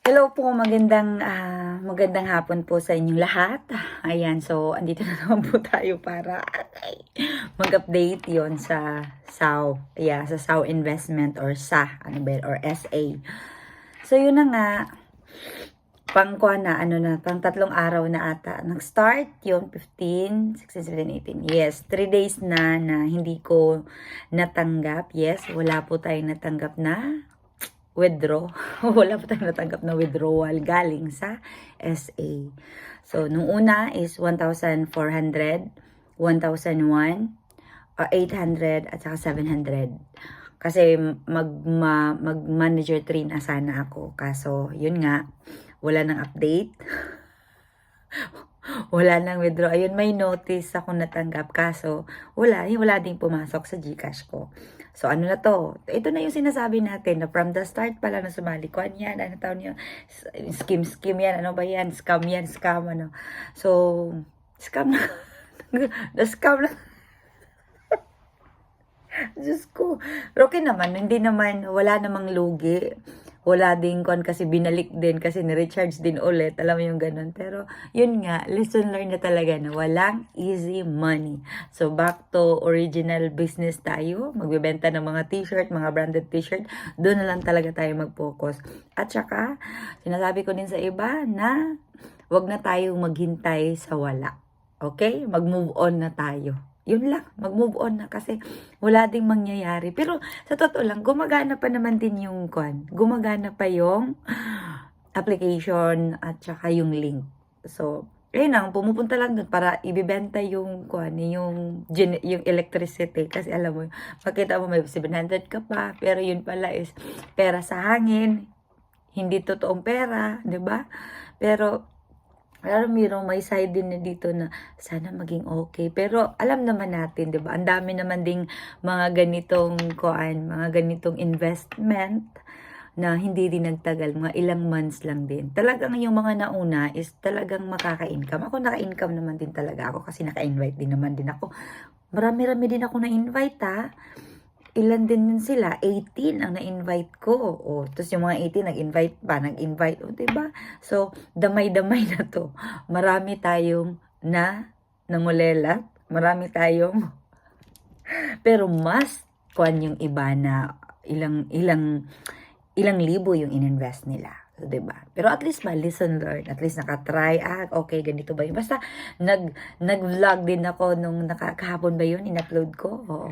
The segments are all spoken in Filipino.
Hello po, magandang hapon po sa inyong lahat. Ayan, so andito na naman po tayo para mag-update yon sa SAW. Yeah, sa SAW Investment or or SA. So yun na nga, pang 3 araw na ata. Nag-start yung 15, 16, 17, 18. Yes, 3 days na hindi ko natanggap. Yes, wala po tayong natanggap na withdraw. Wala pa tayong natanggap na withdrawal galing sa SA. So, nung una is 1,400, 1,001, 800, at saka 700. Kasi mag-manager 3 na sana ako. Kaso, yun nga, wala nang update. Wala nang withdraw. Ayun, may notice ako natanggap. Kaso, wala ding pumasok sa GCash ko. So, ano na to? Ito na yung sinasabi natin na from the start pala na sumali ko. Ano yan? Ano tawag niyo? Scheme yan. Ano ba yan? Scam yan. Scam ano. So, scam na. Na-scam na. Diyos ko. Okay naman. Hindi naman, wala namang lugi. Wala din kon kasi binalik din kasi ni-recharge din ulit. Alam mo yung ganun. Pero yun nga, lesson learned na talaga na walang easy money. So back to original business tayo. Magbebenta ng mga t-shirt, mga branded t-shirt. Doon na lang talaga tayo mag-focus. At saka, sinasabi ko din sa iba na wag na tayong maghintay sa wala. Okay? Mag-move on na tayo. Yun lang, mag-move on na kasi wala ding mangyayari. Pero sa totoo lang, gumagana pa naman din yung gumagana pa yung application at saka yung link. So, ayun lang, pumupunta lang dun para ibibenta yung yung electricity. Kasi alam mo, makita mo may 700 ka pa, pero yun pala is pera sa hangin, hindi totoong pera, 'di ba? Pero may side din na dito na sana maging okay. Pero alam naman natin, 'di ba? Ang dami naman ding mga ganitong investment na hindi din nagtagal, mga ilang months lang din. Talagang yung mga nauna is talagang makaka-income. Ako naka-income naman din talaga ako kasi naka-invite din naman din ako. Marami-rami din ako na-invite ilan din sila? 18 ang na-invite ko. O, tapos yung mga 18 nag-invite. O, diba? So, damay-damay na to. Marami tayong nangulelat. Marami tayong, pero mas yung iba na ilang libo yung ininvest nila. So, diba? Pero at least listen, learn. At least nakatry. Okay, ganito ba yun? Basta, nag-vlog din ako nung kahapon ba yun? In-upload ko? Oo.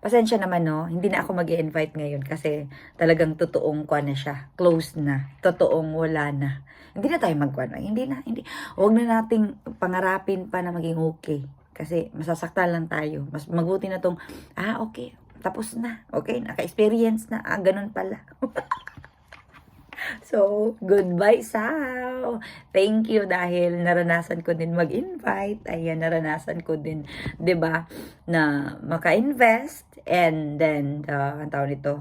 Pasensya naman, no? Hindi na ako mag-i-invite ngayon kasi talagang totoong na siya. Close na. Totoong wala na. Hindi na tayo Hindi. Huwag na nating pangarapin pa na maging okay. Kasi masasaktan lang tayo. Mas mabuti na tong, okay. Tapos na. Okay, naka-experience na. Ganun pala. So, goodbye, Sao! Thank you dahil naranasan ko din mag-invite. Ayan, naranasan ko din, 'di ba, na maka-invest and then, ang tawag nito,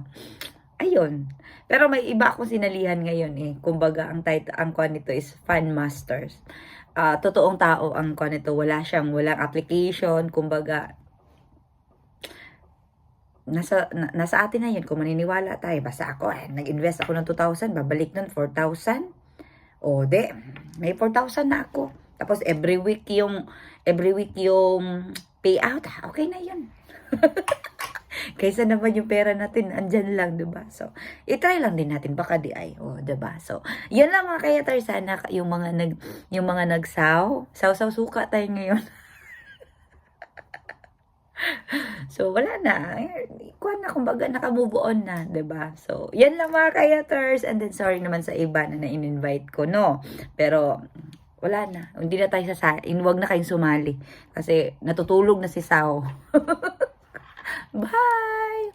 ayun. Pero may iba akong sinalihan ngayon Kumbaga, ang kwan nito is Fan Masters. Totoong tao ang kwan nito. Walang application. Kumbaga, nasa atin na yun kung maniniwala tayo. Basta ako nag-invest ako ng 2,000, babalik nun 4,000. O may 4,000 na ako. Tapos every week yung payout, okay na yun. Kaysa naman yung pera natin andyan lang, 'di ba? So, i-try lang din natin baka o 'di ba? So, 'yan lang mga kaya sana yung mga nagsaw suka tayo ngayon. So, wala na. Kumbaga, naka-move on na, 'di ba? So, yan lang mga kayaters. And then, sorry naman sa iba na na-invite ko, no? Pero, wala na. Hindi na tayo wag na kayong sumali. Kasi, natutulog na si Sao. Bye!